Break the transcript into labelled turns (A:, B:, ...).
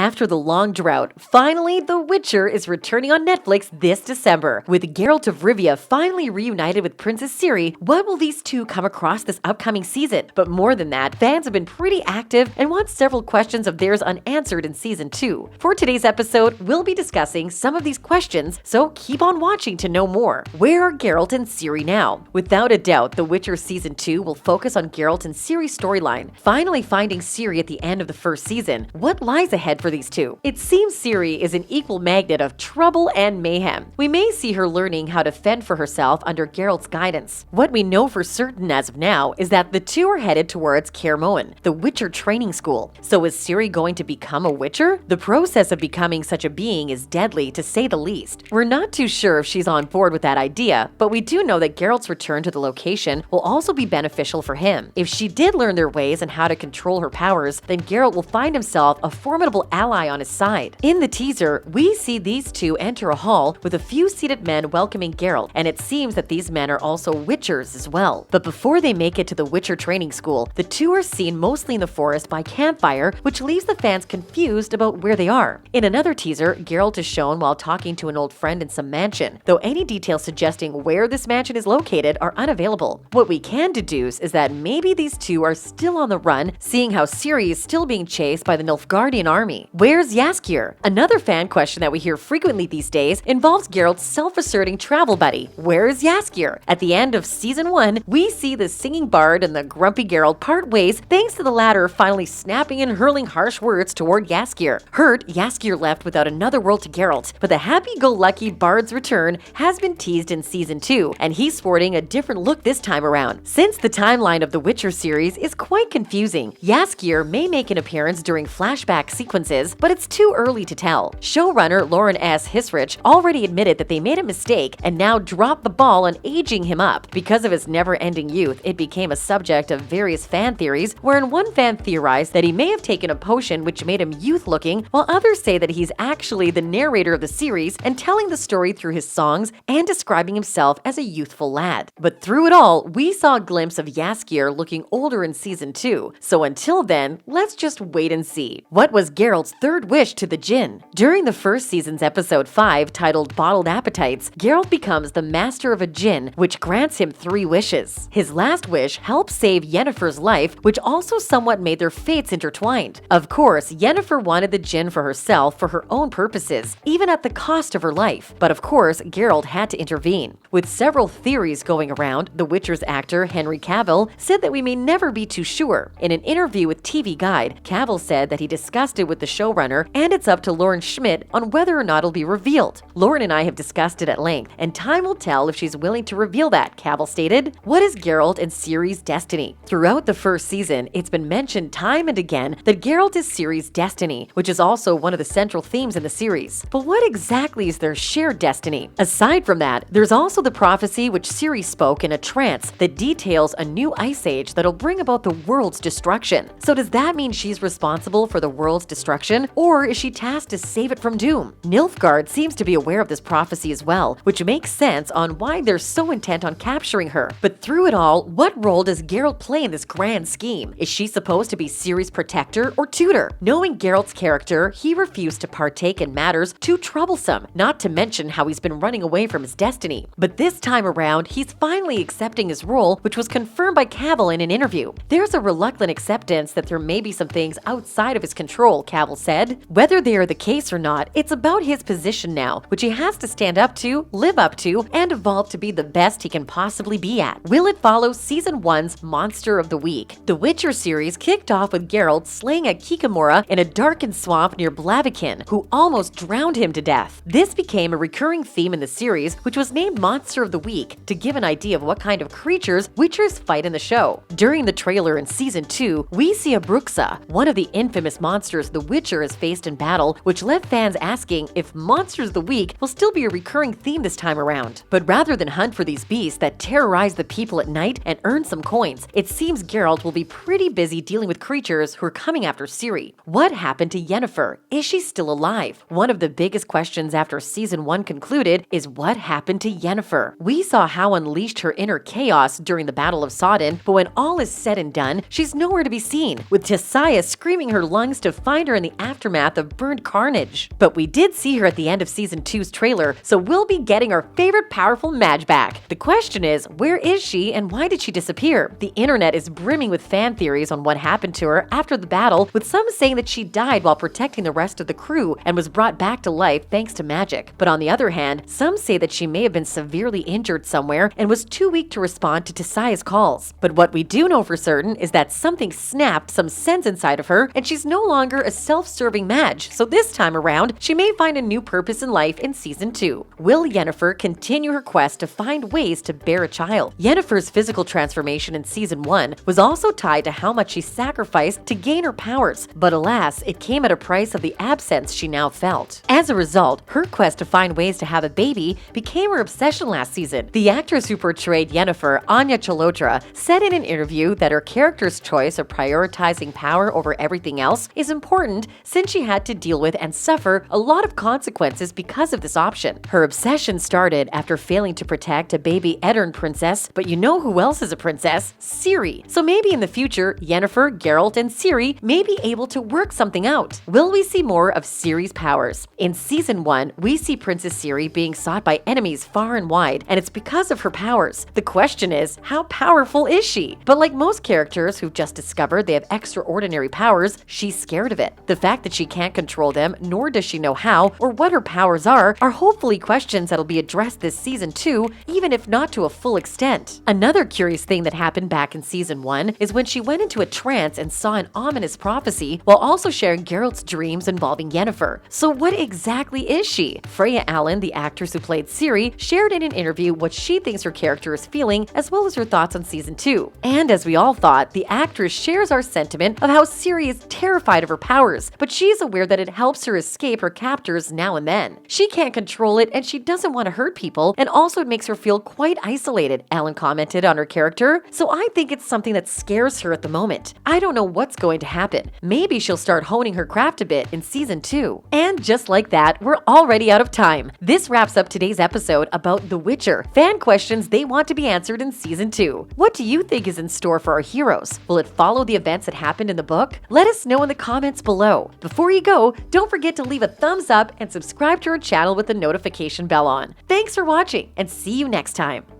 A: After the long drought, finally, The Witcher is returning on Netflix this December. With Geralt of Rivia finally reunited with Princess Ciri, what will these two come across this upcoming season? But more than that, fans have been pretty active and want several questions of theirs unanswered in Season 2. For today's episode, we'll be discussing some of these questions, so keep on watching to know more. Where are Geralt and Ciri now? Without a doubt, The Witcher Season 2 will focus on Geralt and Ciri's storyline, finally finding Ciri at the end of the first season. What lies ahead for these two? It seems Ciri is an equal magnet of trouble and mayhem. We may see her learning how to fend for herself under Geralt's guidance. What we know for certain as of now is that the two are headed towards Kaer Morhen, the Witcher training school. So is Ciri going to become a Witcher? The process of becoming such a being is deadly, to say the least. We're not too sure if she's on board with that idea, but we do know that Geralt's return to the location will also be beneficial for him. If she did learn their ways and how to control her powers, then Geralt will find himself a formidable ally on his side. In the teaser, we see these two enter a hall with a few seated men welcoming Geralt, and it seems that these men are also Witchers as well. But before they make it to the Witcher training school, the two are seen mostly in the forest by campfire, which leaves the fans confused about where they are. In another teaser, Geralt is shown while talking to an old friend in some mansion, though any details suggesting where this mansion is located are unavailable. What we can deduce is that maybe these two are still on the run, seeing how Ciri is still being chased by the Nilfgaardian army. Where's Jaskier? Another fan question that we hear frequently these days involves Geralt's self-asserting travel buddy. Where is Jaskier? At the end of Season 1, we see the singing bard and the grumpy Geralt part ways thanks to the latter finally snapping and hurling harsh words toward Jaskier. Hurt, Jaskier left without another word to Geralt, but the happy-go-lucky bard's return has been teased in Season 2, and he's sporting a different look this time around. Since the timeline of the Witcher series is quite confusing, Jaskier may make an appearance during flashback sequences, but it's too early to tell. Showrunner Lauren S. Hissrich already admitted that they made a mistake and now dropped the ball on aging him up. Because of his never-ending youth, it became a subject of various fan theories, wherein one fan theorized that he may have taken a potion which made him youth-looking, while others say that he's actually the narrator of the series and telling the story through his songs and describing himself as a youthful lad. But through it all, we saw a glimpse of Jaskier looking older in Season 2, so until then, let's just wait and see. What was Geralt's third wish to the Djinn? During the first season's episode 5, titled Bottled Appetites, Geralt becomes the master of a Djinn, which grants him 3 wishes. His last wish helps save Yennefer's life, which also somewhat made their fates intertwined. Of course, Yennefer wanted the Djinn for herself for her own purposes, even at the cost of her life. But of course, Geralt had to intervene. With several theories going around, The Witcher's actor Henry Cavill said that we may never be too sure. In an interview with TV Guide, Cavill said that he discussed it with the showrunner, and it's up to Lauren Schmidt on whether or not it'll be revealed. Lauren and I have discussed it at length, and time will tell if she's willing to reveal that, Cavill stated. What is Geralt and Ciri's destiny? Throughout the first season, it's been mentioned time and again that Geralt is Ciri's destiny, which is also one of the central themes in the series. But what exactly is their shared destiny? Aside from that, there's also the prophecy which Ciri spoke in a trance that details a new ice age that'll bring about the world's destruction. So does that mean she's responsible for the world's destruction, or is she tasked to save it from doom? Nilfgaard seems to be aware of this prophecy as well, which makes sense on why they're so intent on capturing her. But through it all, what role does Geralt play in this grand scheme? Is she supposed to be Ciri's protector or tutor? Knowing Geralt's character, he refused to partake in matters too troublesome, not to mention how he's been running away from his destiny. But this time around, he's finally accepting his role, which was confirmed by Cavill in an interview. There's a reluctant acceptance that there may be some things outside of his control, Cavill said. Whether they are the case or not, it's about his position now, which he has to stand up to, live up to, and evolve to be the best he can possibly be at. Will it follow Season 1's Monster of the Week? The Witcher series kicked off with Geralt slaying a Kikimora in a darkened swamp near Blaviken, who almost drowned him to death. This became a recurring theme in the series, which was named Monster of the Week to give an idea of what kind of creatures Witchers fight in the show. During the trailer in Season 2, we see a Bruxa, one of the infamous monsters the Witcher has faced in battle, which left fans asking if Monsters of the Week will still be a recurring theme this time around. But rather than hunt for these beasts that terrorize the people at night and earn some coins, it seems Geralt will be pretty busy dealing with creatures who are coming after Ciri. What happened to Yennefer? Is she still alive? One of the biggest questions after Season 1 concluded is what happened to Yennefer? We saw how unleashed her inner chaos during the Battle of Sodden, but when all is said and done, she's nowhere to be seen, with Tissaia screaming her lungs to find her in the aftermath of Burned Carnage. But we did see her at the end of Season 2's trailer, so we'll be getting our favorite powerful Madge back. The question is, where is she and why did she disappear? The internet is brimming with fan theories on what happened to her after the battle, with some saying that she died while protecting the rest of the crew and was brought back to life thanks to magic. But on the other hand, some say that she may have been severely injured somewhere and was too weak to respond to Tisai's calls. But what we do know for certain is that something snapped some sense inside of her, and she's no longer a self-serving Madge, so this time around, she may find a new purpose in life in Season 2. Will Yennefer continue her quest to find ways to bear a child? Yennefer's physical transformation in Season 1 was also tied to how much she sacrificed to gain her powers, but alas, it came at a price of the absence she now felt. As a result, her quest to find ways to have a baby became her obsession last season. The actress who portrayed Yennefer, Anya Chalotra, said in an interview that her character's choice of prioritizing power over everything else is important since she had to deal with and suffer a lot of consequences because of this option. Her obsession started after failing to protect a baby Edirne princess, but you know who else is a princess? Ciri. So maybe in the future, Yennefer, Geralt, and Ciri may be able to work something out. Will we see more of Ciri's powers? In Season 1, we see Princess Ciri being sought by enemies far and wide, and it's because of her powers. The question is, how powerful is she? But like most characters who've just discovered they have extraordinary powers, she's scared of it. The fact that she can't control them, nor does she know how or what her powers are hopefully questions that'll be addressed this Season 2, even if not to a full extent. Another curious thing that happened back in Season 1 is when she went into a trance and saw an ominous prophecy while also sharing Geralt's dreams involving Yennefer. So what exactly is she? Freya Allan, the actress who played Ciri, shared in an interview what she thinks her character is feeling as well as her thoughts on Season 2. And as we all thought, the actress shares our sentiment of how Ciri is terrified of her powers, but she's aware that it helps her escape her captors now and then. She can't control it and she doesn't want to hurt people, and also it makes her feel quite isolated, Allan commented on her character. So I think it's something that scares her at the moment. I don't know what's going to happen. Maybe she'll start honing her craft a bit in Season 2. And just like that, we're already out of time. This wraps up today's episode about The Witcher. Fan questions they want to be answered in Season 2. What do you think is in store for our heroes? Will it follow the events that happened in the book? Let us know in the comments below. Before you go, don't forget to leave a thumbs up and subscribe to our channel with the notification bell on. Thanks for watching and see you next time.